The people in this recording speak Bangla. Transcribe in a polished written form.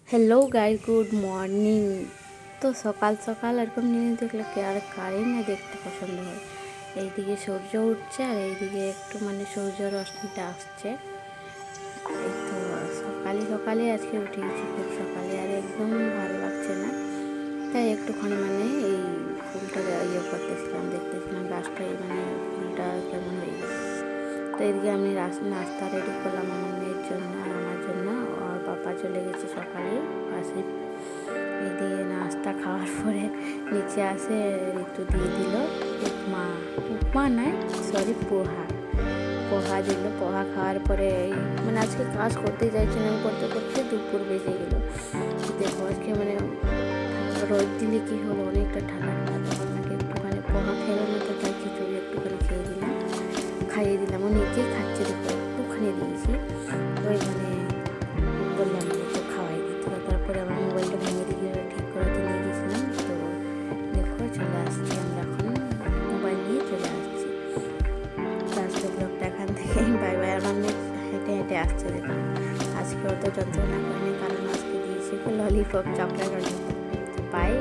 Hello guys, good morning. তো সকাল সকাল এরকম জিনিস দেখলে কে আর কারই না দেখতে পছন্দ হয়। এইদিকে সূর্য উঠছে আর এইদিকে একটু সূর্য রশ্মিটা আসছে। এই তো সকালে সকালে আজকে উঠে গেছি খুব সকালে, আর একদম ভালো লাগছে না। তাই একটুখানি এই ফুলটা করতেছিলাম, দেখতেছিলাম গাছটাই ফুলটা কেমন হয়ে গেছে। তো এদিকে আমি নাস্তা রেডি করলাম আমার মেয়ের জন্য আর আমার জন্য। আর পাপা চলে গেছে সকালে পাশে। এদিকে নাস্তা খাওয়ার পরে নিচে আসে একটু দিয়ে দিল উপমা। উপমা নয়, সরি, পোহা। পোহা দিল। পোহা খাওয়ার পরে আজকে কাজ করতে যাচ্ছিলাম, করতে করতে দুপুর বেজে গেল। দেখো আজকে রোদ দিলে কি হলো, অনেকটা ঠান্ডা ঠান্ডা। তখন নাকি একটুখানি পোহা খেলো না, তো তাই খিচুড়ি একটুখানি খাইয়ে দিলাম। ও নিজেই খাচ্ছে, দেখো একটুখানি দিয়েছি। ওই বললাম যে একটু খাওয়াই দিতে। তারপরে আমার মোবাইলটা ভেঙে দিয়ে ঠিক করাতে নিয়ে গেছিলাম। তো দেখো চলে আসছি, আমরা এখন মোবাইল নিয়ে চলে আসছি। তো আজকে ব্লগটা এখান থেকে বাই বাই। আমার মেয়ে হেঁটে হেঁটে আসছে, দেখো আজকে অত যন্ত্রণা করেনি, কারণ আজকে দিয়েছি ললিপপ, চকলেট ললিপপ। বাই।